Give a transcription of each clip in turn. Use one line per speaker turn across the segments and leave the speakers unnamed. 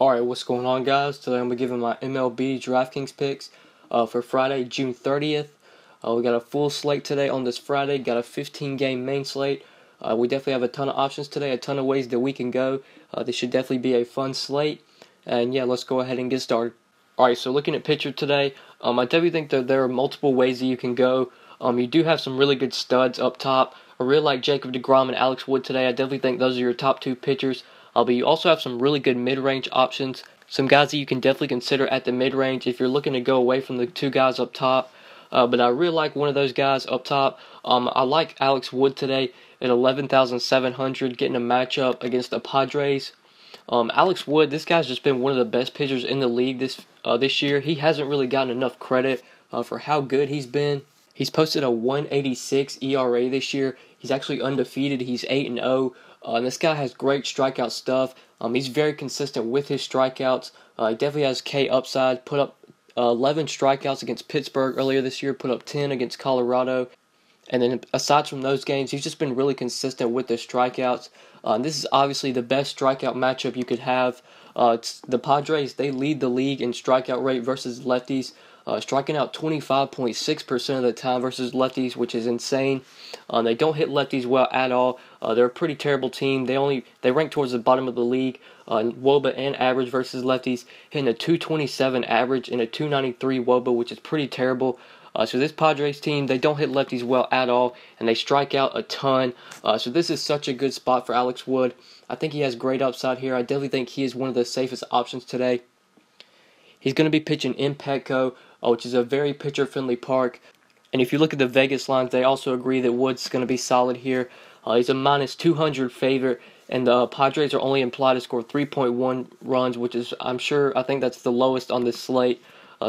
Alright, what's going on, guys? Today I'm going to be giving my MLB DraftKings picks for Friday, June 30th. We got a full slate today on this Friday. Got a 15-game main slate. We definitely have a ton of options today, a ton of ways that we can go. This should definitely be a fun slate. And yeah, let's go ahead and get started. Alright, so looking at pitcher today, I definitely think that there are multiple ways that you can go. You do have some really good studs up top. I really like Jacob deGrom and Alex Wood today. I definitely think those are your top two pitchers. But you also have some really good mid-range options. Some guys that you can definitely consider at the mid-range if you're looking to go away from the two guys up top. But I really like one of those guys up top. I like Alex Wood today at 11,700, getting a matchup against the Padres. Alex Wood, this guy's just been one of the best pitchers in the league this year. He hasn't really gotten enough credit for how good he's been. He's posted a 1.86 ERA this year. He's actually undefeated. He's 8-0. And this guy has great strikeout stuff. He's very consistent with his strikeouts. He definitely has K upside. Put up 11 strikeouts against Pittsburgh earlier this year. Put up 10 against Colorado. And then aside from those games, he's just been really consistent with his strikeouts. This is obviously the best strikeout matchup you could have. The Padres, they lead the league in strikeout rate versus lefties. Striking out 25.6% of the time versus lefties, which is insane. They don't hit lefties well at all. They're a pretty terrible team. They rank towards the bottom of the league in WOBA and average versus lefties, hitting a 227 average and a 293 WOBA, which is pretty terrible. So this Padres team, they don't hit lefties well at all, and they strike out a ton. So this is such a good spot for Alex Wood. I think he has great upside here. I definitely think he is one of the safest options today. He's going to be pitching in Petco, which is a very pitcher-friendly park. And if you look at the Vegas lines, they also agree that Wood's going to be solid here. He's a minus 200 favorite, and the Padres are only implied to score 3.1 runs, which is, I think that's the lowest on this slate.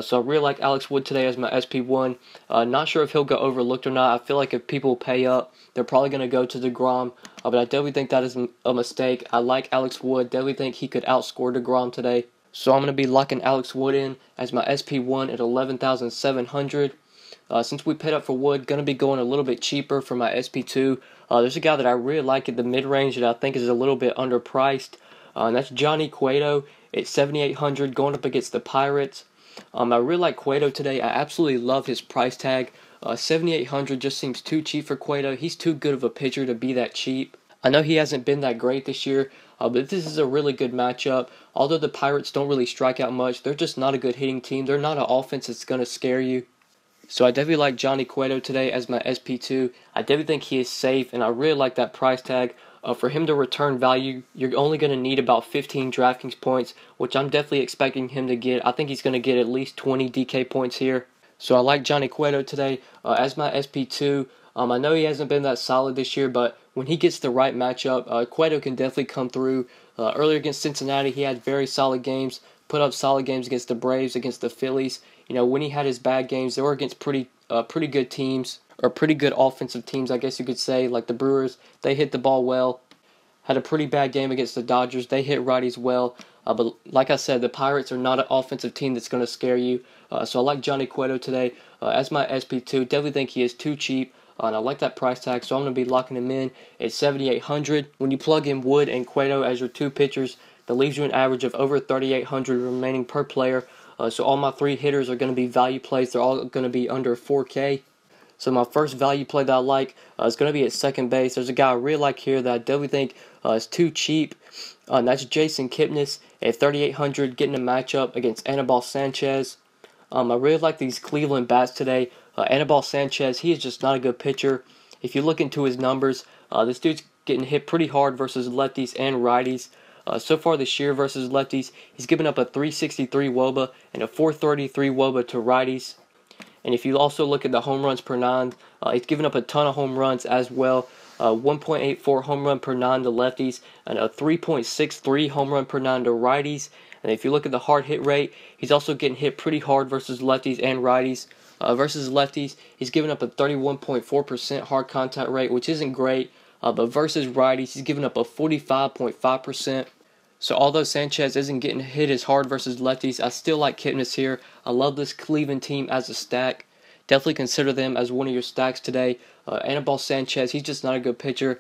So I really like Alex Wood today as my SP1. Not sure if he'll go overlooked or not. I feel like if people pay up, they're probably going to go to DeGrom. But I definitely think that is a mistake. I like Alex Wood. Definitely think he could outscore DeGrom today. So I'm going to be locking Alex Wood in as my SP1 at 11,700. Since we paid up for Wood, going to be going a little bit cheaper for my SP2. There's a guy that I really like at the mid-range that I think is a little bit underpriced. And that's Johnny Cueto at 7,800 going up against the Pirates. I really like Cueto today. I absolutely love his price tag. 7,800 just seems too cheap for Cueto. He's too good of a pitcher to be that cheap. I know he hasn't been that great this year, but this is a really good matchup. Although the Pirates don't really strike out much, they're just not a good hitting team. They're not an offense that's going to scare you. So I definitely like Johnny Cueto today as my SP2. I definitely think he is safe, and I really like that price tag. For him to return value, you're only going to need about 15 DraftKings points, which I'm definitely expecting him to get. I think he's going to get at least 20 DK points here. So I like Johnny Cueto today as my SP2. I know he hasn't been that solid this year, but when he gets the right matchup, Cueto can definitely come through. Earlier against Cincinnati, he had very solid games, put up solid games against the Braves, against the Phillies. You know, when he had his bad games, they were against pretty good teams, or pretty good offensive teams, I guess you could say, like the Brewers. They hit the ball well. Had a pretty bad game against the Dodgers. They hit righties well. But like I said, the Pirates are not an offensive team that's going to scare you. So I like Johnny Cueto today as my SP2. Definitely think he is too cheap. And I like that price tag, so I'm going to be locking him in at 7,800. When you plug in Wood and Cueto as your two pitchers, that leaves you an average of over 3,800 remaining per player. So all my three hitters are going to be value plays. They're all going to be under 4K. So my first value play that I like is going to be at second base. There's a guy I really like here that I definitely think is too cheap. And that's Jason Kipnis at 3,800, getting a matchup against Anibal Sanchez. I really like these Cleveland bats today. Anibal Sanchez, he is just not a good pitcher. If you look into his numbers, this dude's getting hit pretty hard versus lefties and righties. So far this year versus lefties, he's given up a 363 WOBA and a 433 WOBA to righties. And if you also look at the home runs per nine, he's given up a ton of home runs as well. 1.84 home run per nine to lefties and a 3.63 home run per nine to righties. And if you look at the hard hit rate, he's also getting hit pretty hard versus lefties and righties. Versus lefties, he's given up a 31.4% hard contact rate, which isn't great. But versus righties, he's given up a 45.5%. So although Sanchez isn't getting hit as hard versus lefties, I still like Kipnis here. I love this Cleveland team as a stack. Definitely consider them as one of your stacks today. Anibal Sanchez, he's just not a good pitcher.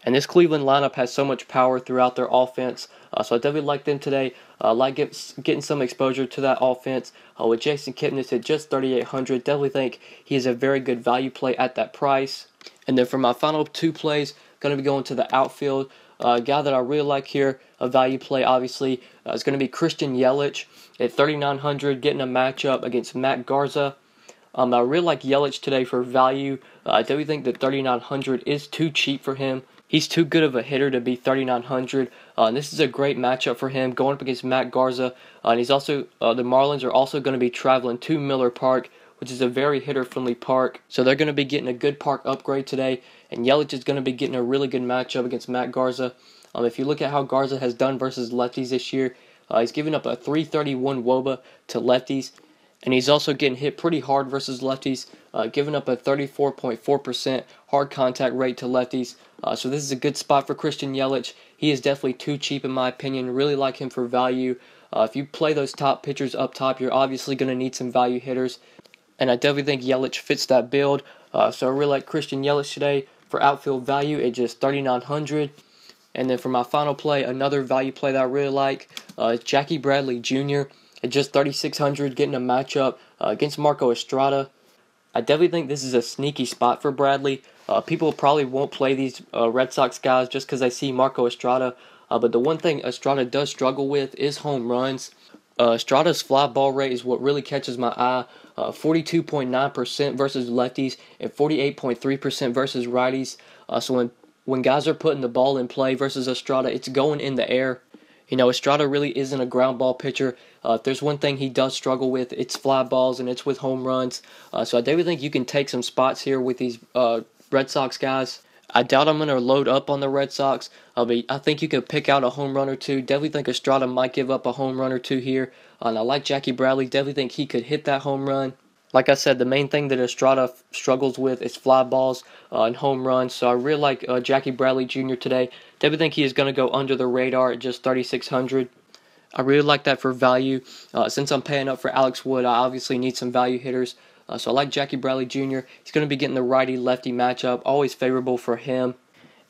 And this Cleveland lineup has so much power throughout their offense. So I definitely like them today. Like getting some exposure to that offense with Jason Kipnis at just 3,800. Definitely think he is a very good value play at that price. And then for my final two plays, going to be going to the outfield. A guy that I really like here, a value play obviously, is going to be Christian Yelich at 3,900, getting a matchup against Matt Garza. I really like Yelich today for value. I definitely think that 3,900 is too cheap for him. He's too good of a hitter to be 3,900. And this is a great matchup for him going up against Matt Garza. And he's also the Marlins are also going to be traveling to Miller Park, which is a very hitter-friendly park. So they're going to be getting a good park upgrade today. And Yelich is going to be getting a really good matchup against Matt Garza. If you look at how Garza has done versus lefties this year, he's given up a 331 WOBA to lefties. And he's also getting hit pretty hard versus lefties, giving up a 34.4% hard contact rate to lefties. So this is a good spot for Christian Yelich. He is definitely too cheap in my opinion. Really like him for value. If you play those top pitchers up top, you're obviously going to need some value hitters. And I definitely think Yelich fits that build. So I really like Christian Yelich today for outfield value at just 3,900. And then for my final play, another value play that I really like is Jackie Bradley Jr. at just 3,600, getting a matchup against Marco Estrada. I definitely think this is a sneaky spot for Bradley. People probably won't play these Red Sox guys just because they see Marco Estrada. But the one thing Estrada does struggle with is home runs. Estrada's fly ball rate is what really catches my eye. 42.9% versus lefties and 48.3% versus righties. So when guys are putting the ball in play versus Estrada, it's going in the air. You know, Estrada really isn't a ground ball pitcher. If there's one thing he does struggle with, it's fly balls and it's with home runs. So I definitely think you can take some spots here with these Red Sox guys. I doubt I'm going to load up on the Red Sox, but I think you could pick out a home run or two. Definitely think Estrada might give up a home run or two here. And I like Jackie Bradley. Definitely think he could hit that home run. Like I said, the main thing that Estrada struggles with is fly balls and home runs. So I really like Jackie Bradley Jr. today. Definitely think he is going to go under the radar at just 3,600. I really like that for value. Since I'm paying up for Alex Wood, I obviously need some value hitters. So I like Jackie Bradley Jr. He's going to be getting the righty-lefty matchup, always favorable for him.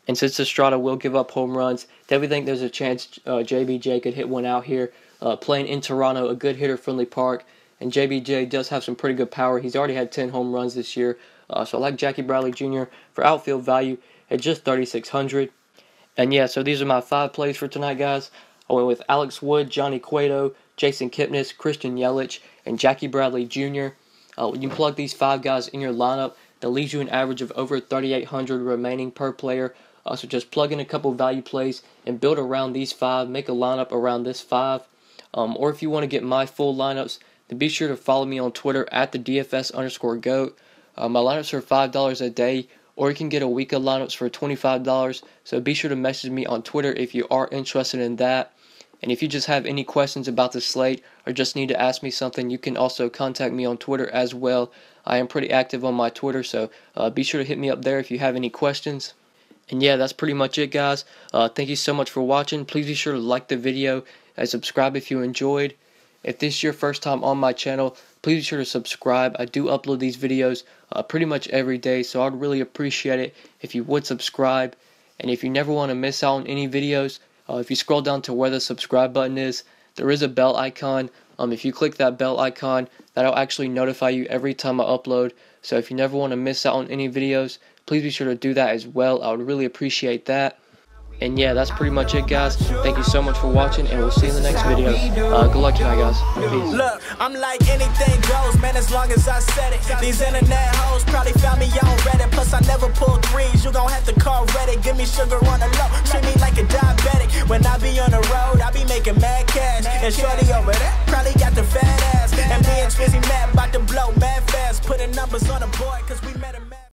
And since Estrada will give up home runs, definitely think there's a chance JBJ could hit one out here. Playing in Toronto, a good hitter-friendly park. And JBJ does have some pretty good power. He's already had 10 home runs this year. So I like Jackie Bradley Jr. for outfield value at just 3,600. And yeah, so these are my 5 plays for tonight, guys. I went with Alex Wood, Johnny Cueto, Jason Kipnis, Christian Yelich, and Jackie Bradley Jr. When you plug these 5 guys in your lineup, that leaves you an average of over 3,800 remaining per player. So just plug in a couple value plays and build around these 5. Make a lineup around this 5. Or if you want to get my full lineups, then be sure to follow me on Twitter at the DFS_GOAT. My lineups are $5 a day, or you can get a week of lineups for $25. So be sure to message me on Twitter if you are interested in that. And if you just have any questions about the slate or just need to ask me something, you can also contact me on Twitter as well. I am pretty active on my Twitter, so be sure to hit me up there if you have any questions. And yeah, that's pretty much it, guys. Thank you so much for watching. Please be sure to like the video and subscribe if you enjoyed. If this is your first time on my channel, please be sure to subscribe. I do upload these videos pretty much every day, so I'd really appreciate it if you would subscribe. And if you never want to miss out on any videos, if you scroll down to where the subscribe button is, there is a bell icon. If you click that bell icon, that'll actually notify you every time I upload. So if you never want to miss out on any videos, please be sure to do that as well. I would really appreciate that. And yeah, that's pretty much it, guys. Thank you so much for watching, and we'll see you in the next video. Good luck tonight, guys. Peace.
Look, I'm like anything goes, man, as long as I said it. These internet hoes probably found me on Reddit. Plus, I never pull threes. You gon' have to call Reddit. Give me sugar on the low. Treat me like a diabetic. When I be on the road, I be making mad cash. And shorty over there probably